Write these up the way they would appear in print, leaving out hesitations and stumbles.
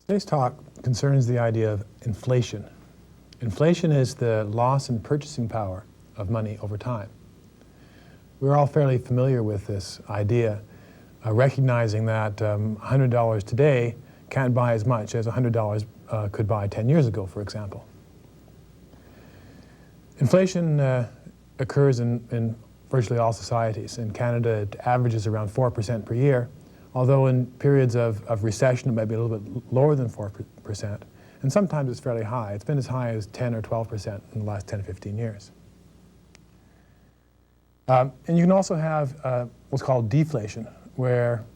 Today's talk concerns the idea of inflation. Inflation is the loss in purchasing power of money over time. We're all fairly familiar with this idea, recognizing that $100 today can't buy as much as $100 could buy 10 years ago, for example. Inflation occurs in virtually all societies. In Canada, it averages around 4% per year, although in periods of recession it might be a little bit lower than 4%, and sometimes it's fairly high. It's been as high as 10 or 12% in the last 10 or 15 years. And you can also have what's called deflation, where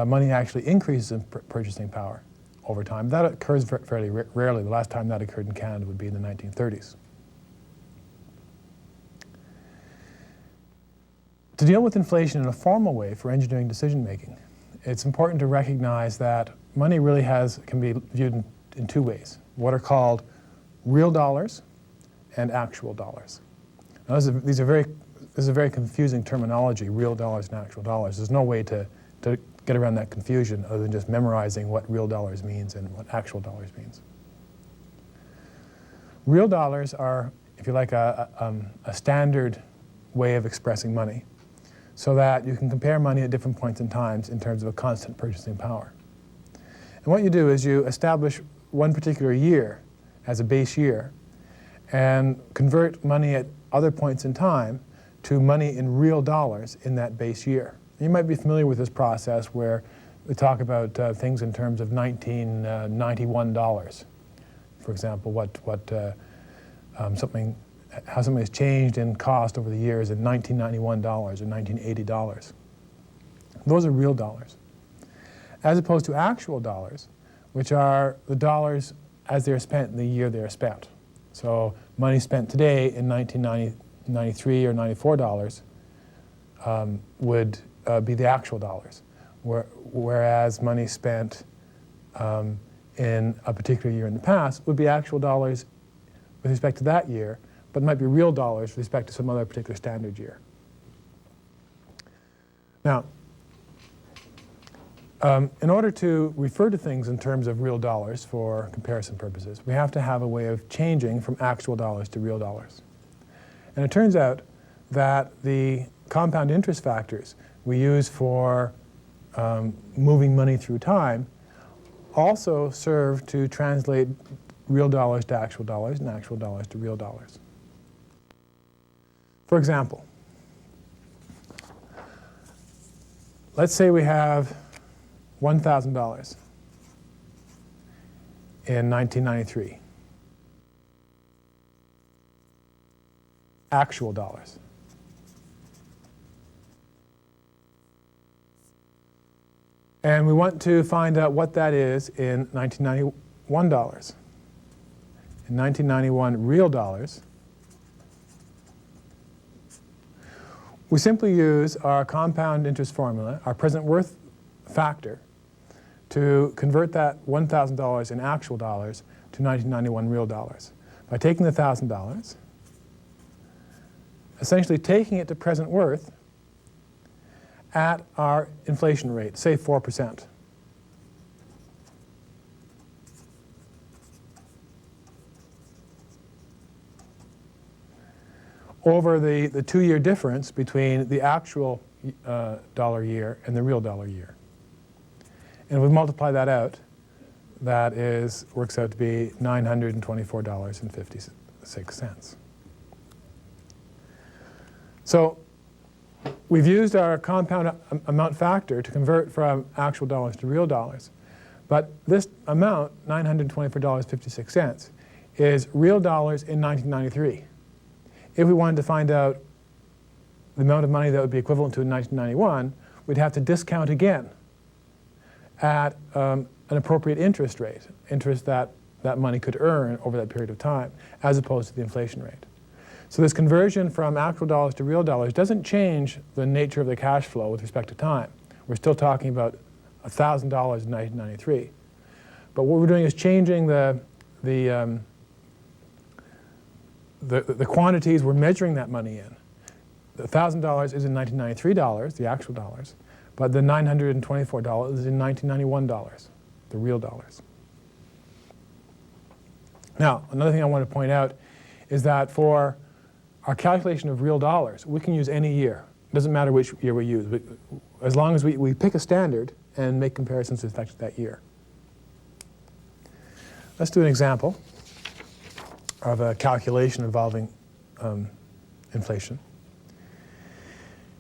money actually increases in purchasing power over time. That occurs fairly rarely. The last time that occurred in Canada would be in the 1930s. To deal with inflation in a formal way for engineering decision making, it's important to recognize that money really can be viewed in two ways, what are called real dollars and actual dollars. Now, this is a very confusing terminology, real dollars and actual dollars. There's no way to get around that confusion other than just memorizing what real dollars means and what actual dollars means. Real dollars are, if you like, a standard way of expressing money, so that you can compare money at different points in time in terms of a constant purchasing power. And what you do is you establish one particular year as a base year and convert money at other points in time to money in real dollars in that base year. You might be familiar with this process where we talk about things in terms of 1991 dollars. For example, how something has changed in cost over the years in $1991 or $1980. Those are real dollars. As opposed to actual dollars, which are the dollars as they're spent in the year they're spent. So money spent today in 1993 or $94 would be the actual dollars, whereas money spent in a particular year in the past would be actual dollars with respect to that year, but might be real dollars with respect to some other particular standard year. Now, in order to refer to things in terms of real dollars for comparison purposes, we have to have a way of changing from actual dollars to real dollars. And it turns out that the compound interest factors we use for moving money through time also serve to translate real dollars to actual dollars and actual dollars to real dollars. For example, let's say we have $1,000 in 1993. Actual dollars. And we want to find out what that is in 1991 dollars. In 1991 real dollars, we simply use our compound interest formula, our present worth factor, to convert that $1,000 in actual dollars to 1991 real dollars. By taking the $1,000, essentially taking it to present worth at our inflation rate, say 4%. Over the 2-year difference between the actual dollar year and the real dollar year. And if we multiply that out, that works out to be $924.56. So we've used our compound amount factor to convert from actual dollars to real dollars. But this amount, $924.56, is real dollars in 1993. If we wanted to find out the amount of money that would be equivalent to in 1991, we'd have to discount again at an appropriate interest rate, interest that money could earn over that period of time, as opposed to the inflation rate. So this conversion from actual dollars to real dollars doesn't change the nature of the cash flow with respect to time. We're still talking about $1,000 in 1993. But what we're doing is changing the quantities we're measuring that money in. The $1,000 is in 1993 dollars, the actual dollars, but the $924 is in 1991 dollars, the real dollars. Now, another thing I want to point out is that for our calculation of real dollars, we can use any year. It doesn't matter which year we use, as long as we pick a standard and make comparisons with respect to that year. Let's do an example of a calculation involving inflation.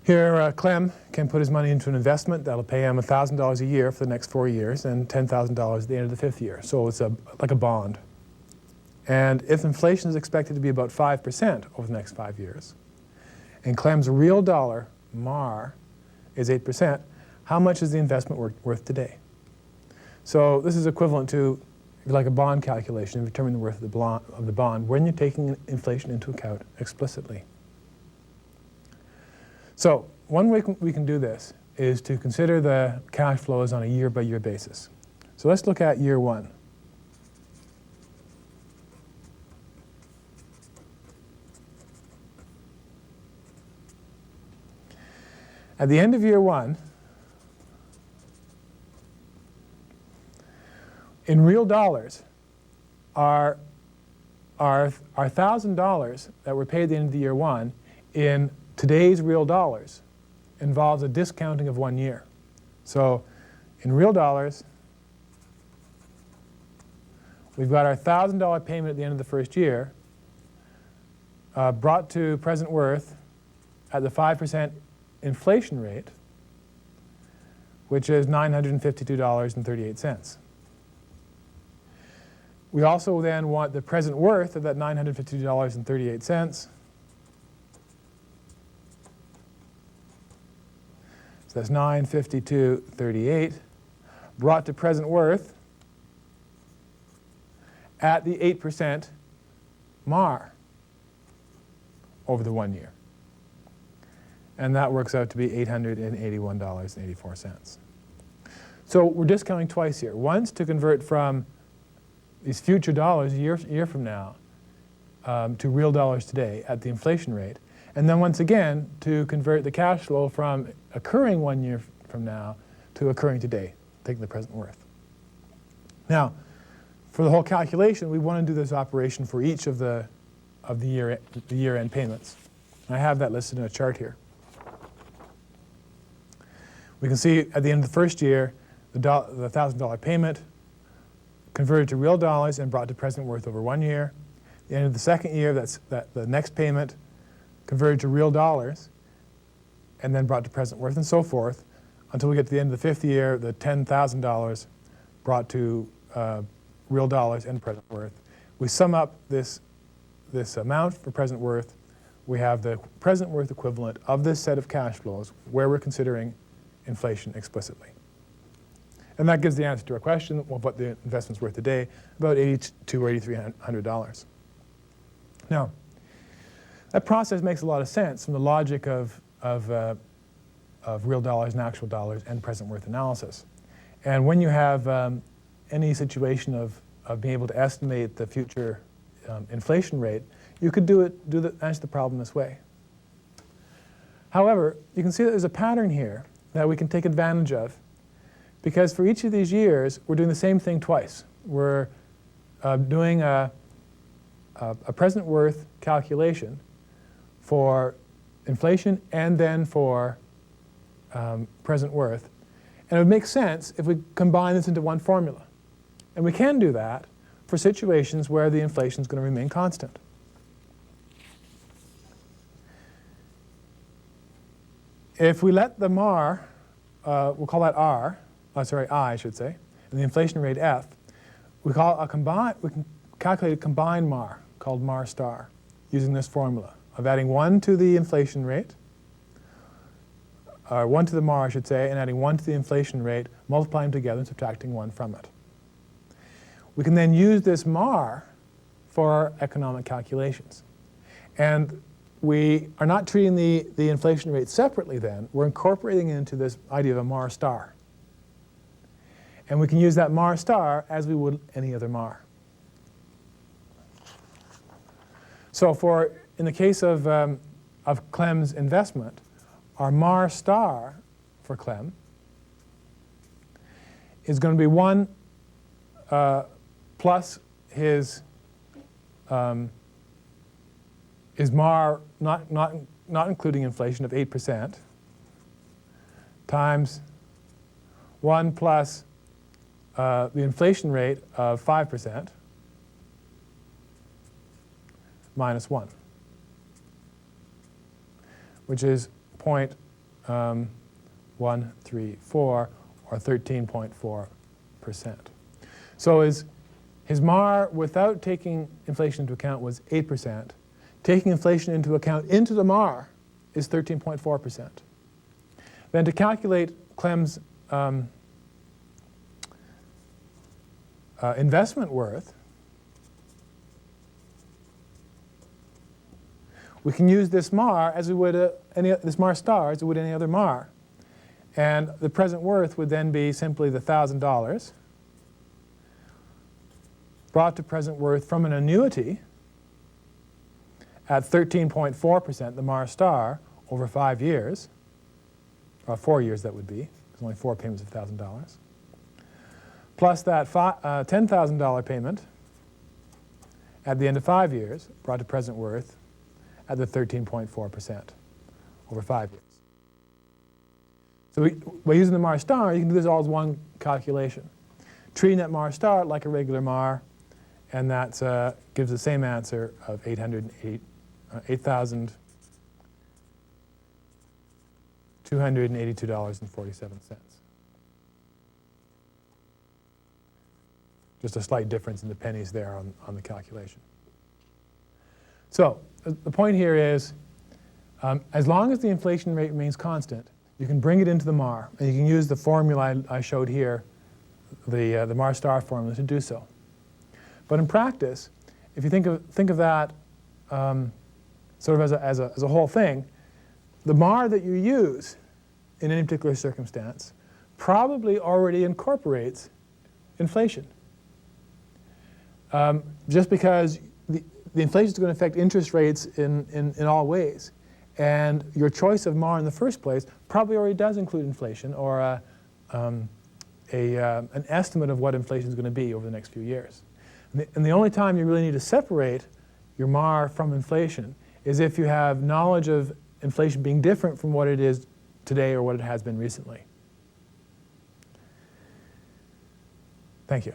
Here, Clem can put his money into an investment that'll pay him $1,000 a year for the next 4 years and $10,000 at the end of the 5th year. So it's like a bond. And if inflation is expected to be about 5% over the next 5 years, and Clem's real dollar, MAR, is 8%, how much is the investment worth today? So this is equivalent to like a bond calculation of determining the worth of the bond when you're taking inflation into account explicitly. So one way we can do this is to consider the cash flows on a year-by-year basis. So let's look at year 1. At the end of year 1, in real dollars, our $1,000 that were paid at the end of the year 1 in today's real dollars involves a discounting of 1 year. So in real dollars, we've got our $1,000 payment at the end of the first year brought to present worth at the 5% inflation rate, which is $952.38. We also then want the present worth of that $952.38. So that's $952.38 brought to present worth at the 8% MAR over the 1 year. And that works out to be $881.84. So we're discounting twice here. Once to convert from these future dollars a year from now to real dollars today at the inflation rate. And then once again to convert the cash flow from occurring 1 year from now to occurring today, taking the present worth. Now, for the whole calculation, we want to do this operation for each of the year-end payments. I have that listed in a chart here. We can see at the end of the first year, the $1,000 payment converted to real dollars and brought to present worth over 1 year. At the end of the second year, the next payment converted to real dollars and then brought to present worth, and so forth, until we get to the end of the 5th year, the $10,000 brought to real dollars and present worth. We sum up this amount for present worth. We have the present worth equivalent of this set of cash flows where we're considering inflation explicitly. And that gives the answer to our question of what the investment's worth today, about $8,200 or $8,300. Now, that process makes a lot of sense from the logic of real dollars and actual dollars and present worth analysis. And when you have any situation of being able to estimate the future inflation rate, you could answer the problem this way. However, you can see that there's a pattern here that we can take advantage of, because for each of these years, we're doing the same thing twice. We're doing a present worth calculation for inflation and then for present worth. And it would make sense if we combine this into one formula. And we can do that for situations where the inflation is going to remain constant. If we let the MAR, we'll call that I, I should say, and the inflation rate F, we can calculate a combined MAR called MAR star using this formula of adding 1 to the inflation rate, or 1 to the MAR, I should say, and adding 1 to the inflation rate, multiplying them together and subtracting 1 from it. We can then use this MAR for our economic calculations. And we are not treating the inflation rate separately then. We're incorporating into this idea of a MAR star. And we can use that MAR star as we would any other MAR. So in the case of Clem's investment, our MAR star for Clem is going to be 1 plus his is MAR, not including inflation, of 8%, times 1 plus the inflation rate of 5% minus 1, which is 0.134 or 13.4%. So his MAR without taking inflation into account was 8%. Taking inflation into account into the MAR is 13.4%. Then to calculate Clem's investment worth, we can use this MAR as we would this MAR star as we would any other MAR. And the present worth would then be simply the $1,000 brought to present worth from an annuity at 13.4%, the MAR star, over 5 years, or 4 years that would be, there's only 4 payments of $1,000, plus that $10,000 payment at the end of 5 years, brought to present worth at the 13.4% over 5 years. So by using the MAR star, you can do this all as one calculation, treating that MAR star like a regular MAR, and that gives the same answer of $8,282.47. Just a slight difference in the pennies there on the calculation. So the point here is, as long as the inflation rate remains constant, you can bring it into the MAR, and you can use the formula I showed here, the MAR star formula, to do so. But in practice, if you think of that sort of as a whole thing, the MAR that you use in any particular circumstance probably already incorporates inflation. Just because the inflation is going to affect interest rates in all ways. And your choice of MAR in the first place probably already does include inflation, or an estimate of what inflation is going to be over the next few years. And the only time you really need to separate your MAR from inflation is if you have knowledge of inflation being different from what it is today or what it has been recently. Thank you.